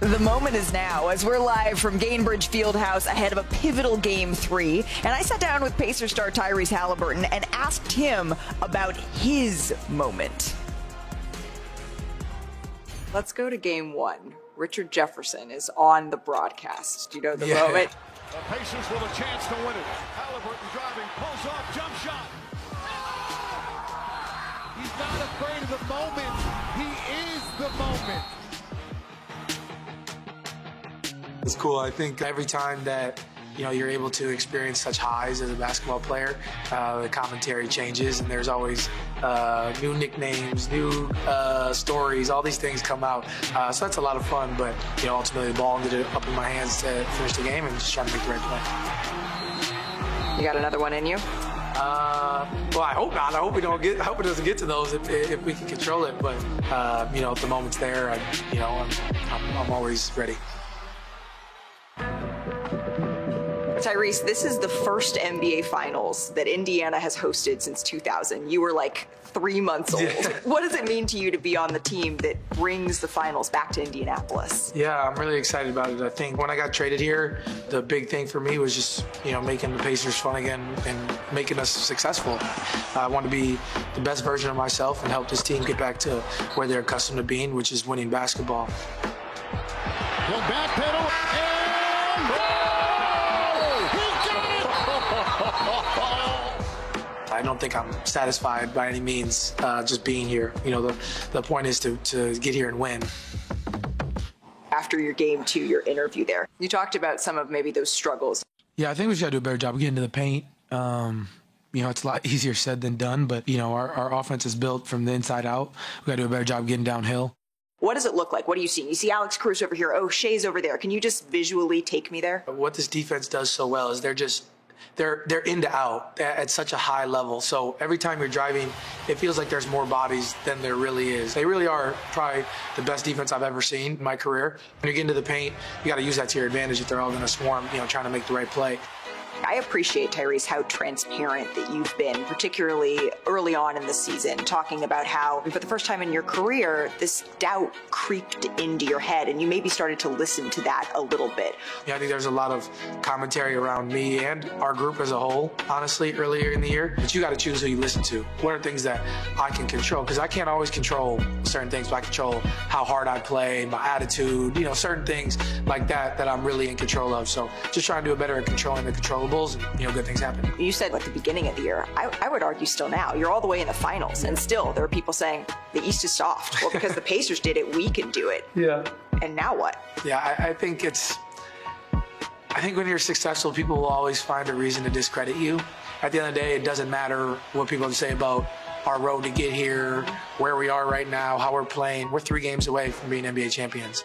The moment is now as we're live from Gainbridge Fieldhouse ahead of a pivotal Game 3. And I sat down with Pacers star Tyrese Haliburton and asked him about his moment. Let's go to Game 1. Richard Jefferson is on the broadcast. Do you know the moment? The Pacers with a chance to win it. Haliburton driving, pulls off, jump shot. He's not afraid of the moment. He is the moment. It's cool. I think every time that you're able to experience such highs as a basketball player, the commentary changes, and there's always new nicknames, new stories. All these things come out, so that's a lot of fun. But ultimately, the ball ended up in my hands to finish the game, and just trying to make the right play. You got another one in you? Well, I hope not. I hope I hope it doesn't get to those if we can control it. But if the moment's there, I'm always ready. Tyrese, this is the first NBA Finals that Indiana has hosted since 2000. You were like 3 months old. Yeah. What does it mean to you to be on the team that brings the finals back to Indianapolis? Yeah, I'm really excited about it. I think when I got traded here, the big thing for me was just, making the Pacers fun again and making us successful. I want to be the best version of myself and help this team get back to where they're accustomed to being, which is winning basketball. He'll back pedal and goal! I don't think I'm satisfied by any means just being here. The point is to get here and win. After your Game 2, your interview there, you talked about some of maybe those struggles. Yeah, I think we just got to do a better job of getting to the paint. It's a lot easier said than done, but, our offense is built from the inside out. We got to do a better job getting downhill. What does it look like? What are you seeing? You see Alex Cruz over here. Oh, Shea's over there. Can you just visually take me there? What this defense does so well is they're in to out at such a high level. So every time you're driving, it feels like there's more bodies than there really is. They really are probably the best defense I've ever seen in my career. When you get into the paint, you got to use that to your advantage if they're all going to swarm, trying to make the right play. I appreciate, Tyrese, how transparent that you've been, particularly early on in the season, talking about how, for the first time in your career, this doubt creeped into your head, and you maybe started to listen to that a little bit. Yeah, I think there's a lot of commentary around me and our group as a whole, honestly, earlier in the year. But you got to choose who you listen to. What are things that I can control? Because I can't always control certain things, but I control how hard I play, my attitude, certain things like that I'm really in control of. So just trying to do a better at controlling the controllables, and good things happen. You said at the beginning of the year, I would argue still now, you're all the way in the finals, and still there are people saying the East is soft. Well, because the Pacers did it, we can do it. Yeah. And now what? Yeah, I think when you're successful, people will always find a reason to discredit you. At the end of the day, it doesn't matter what people say about our road to get here, where we are right now, how we're playing. We're 3 games away from being NBA champions.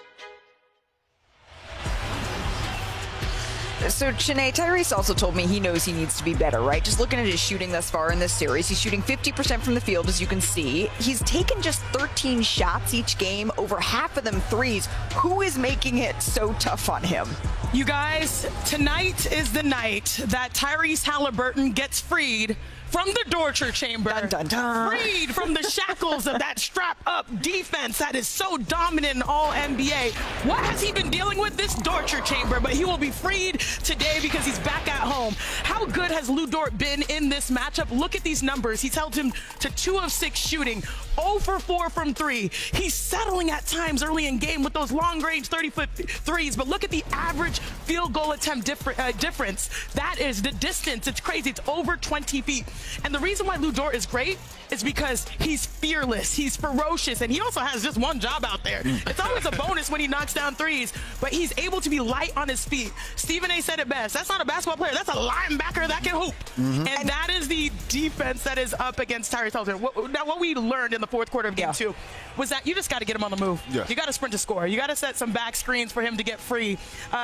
So, Chiney, Tyrese also told me he knows he needs to be better, right? Just looking at his shooting thus far in this series, he's shooting 50% from the field, as you can see. He's taken just 13 shots each game, over half of them threes. Who is making it so tough on him? You guys, tonight is the night that Tyrese Haliburton gets freed from the torture chamber, dun, dun, dun. Freed from the shackles of that strap-up defense that is so dominant in all NBA. What has he been dealing with? This torture chamber, but he will be freed today because he's back at home. How good has Lu Dort been in this matchup? Look at these numbers. He's held him to 2 of 6 shooting, 0 for 4 from 3. He's settling at times early in game with those long-range 30-foot threes, but look at the average field goal attempt difference. That is the distance. It's crazy. It's over 20 feet. And the reason why Lu Dort is great is because he's fearless, he's ferocious, and he also has just one job out there. It's always a bonus when he knocks down threes, but he's able to be light on his feet. Stephen A. said it best. That's not a basketball player. That's a linebacker that can hoop. And that is the defense that is up against Tyrese Haliburton. Now, what we learned in the fourth quarter of Game 2 was that you just got to get him on the move. You got to sprint to score. You got to set some back screens for him to get free.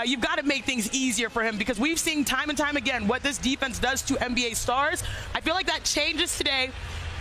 You've got to make things easier for him because we've seen time and time again what this defense does to NBA stars. I feel like that changes today.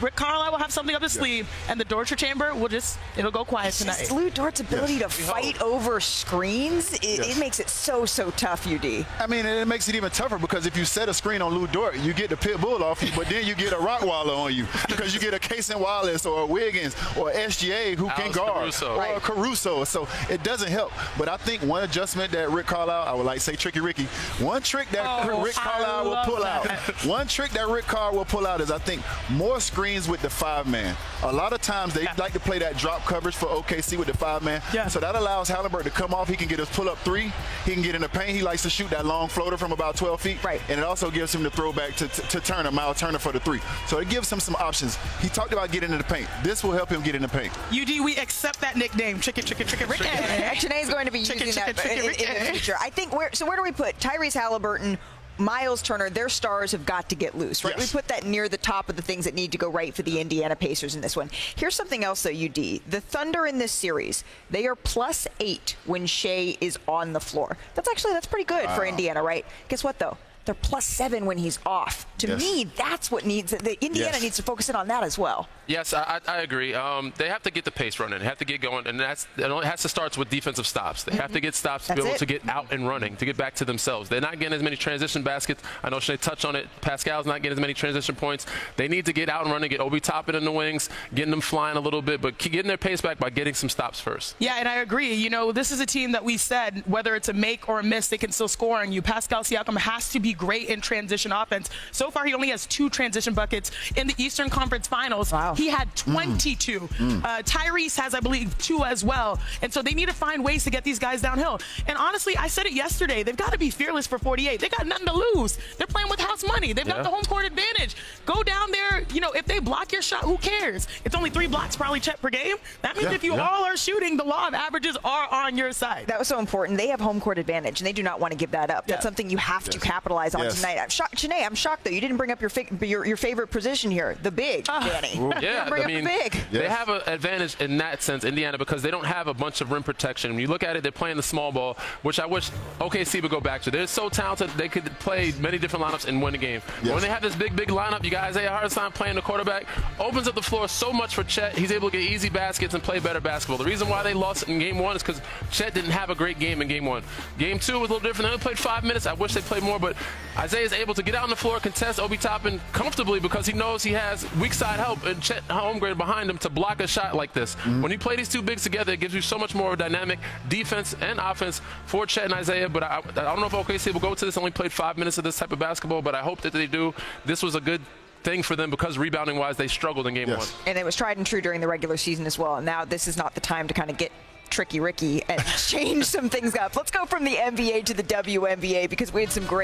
Rick Carlisle will have something up his sleeve, and the torture chamber will it'll go quiet tonight. Just Lou Dort's ability to fight over screens, it makes it so tough, UD. I mean, it makes it even tougher because if you set a screen on Lou Dort, you get the pit bull off you, but then you get a Rottweiler on you because you get a Casey Wallace or a Wiggins or SGA who can guard or a Caruso. So it doesn't help. But I think one adjustment that Rick Carlisle, I would like to say Tricky Ricky, one trick that Rick Carlisle will pull out, one trick that Rick Carr will pull out is I think more screens with the 5-man. A lot of times they like to play that drop coverage for OKC with the 5-man. Yeah. So that allows Haliburton to come off. He can get his pull-up 3. He can get in the paint. He likes to shoot that long floater from about 12 feet. Right. And it also gives him the throwback to Turner, Miles Turner for the 3. So it gives him some options. He talked about getting in the paint. This will help him get in the paint. UD, we accept that nickname. Tricky Ricky. Janae is going to be using that in the future. I think where do we put Tyrese Haliburton, Miles Turner? Their stars have got to get loose, right? Yes. We put that near the top of the things that need to go right for the Indiana Pacers in this one. Here's something else, though, UD. The Thunder in this series, they are +8 when Shea is on the floor. That's pretty good for Indiana, right? Guess what, though? They're +7 when he's off. To me, that's what Indiana needs to focus in on that as well. Yes, I agree. They have to get the pace running. They have to get going, and it has to start with defensive stops. They have to get stops to be able to get out and running, to get back to themselves. They're not getting as many transition baskets. I know Shea touched on it. Pascal's not getting as many transition points. They need to get out and running, get Obi Toppin in the wings, getting them flying a little bit, but getting their pace back by getting some stops first. Yeah, and I agree. You know, this is a team that we said, whether it's a make or a miss, they can still score on you. Pascal Siakam has to be great in transition offense. So far, he only has 2 transition buckets in the Eastern Conference Finals. Wow. He had 22. Tyrese has, I believe, 2 as well. And so they need to find ways to get these guys downhill. And honestly, I said it yesterday, they've got to be fearless for 48. They got nothing to lose. They're playing with house money. They've got the home court advantage. Go down there. You know, if they block your shot, who cares? It's only 3 blocks probably checked per game. That means if you all are shooting, the law of averages are on your side. That was so important. They have home court advantage, and they do not want to give that up. That's something you have to capitalize on tonight. I'm shocked, Janae, I'm shocked, though. You didn't bring up your favorite position here, the big, Danny. Yeah, bring up the big. They have an advantage in that sense, Indiana, because they don't have a bunch of rim protection. When you look at it, they're playing the small ball, which I wish OKC would go back to. They're so talented, they could play many different lineups and win a game. When they have this big lineup, you guys, Isaiah Hartenstein playing the quarterback, opens up the floor so much for Chet. He's able to get easy baskets and play better basketball. The reason why they lost in Game 1 is because Chet didn't have a great game in Game 1. Game 2 was a little different. They only played 5 minutes. I wish they played more, but Isaiah's able to get out on the floor, contest Obi Toppin comfortably because he knows he has weak side help and Chet Holmgren behind him to block a shot like this. When you play these 2 bigs together, it gives you so much more dynamic defense and offense for Chet and Isaiah. But I don't know if OKC will go to this. Only played 5 minutes of this type of basketball, but I hope that they do. This was a good thing for them because rebounding-wise, they struggled in Game 1. And it was tried and true during the regular season as well. And now this is not the time to kind of get Tricky Ricky and change some things up. Let's go from the NBA to the WNBA because we had some great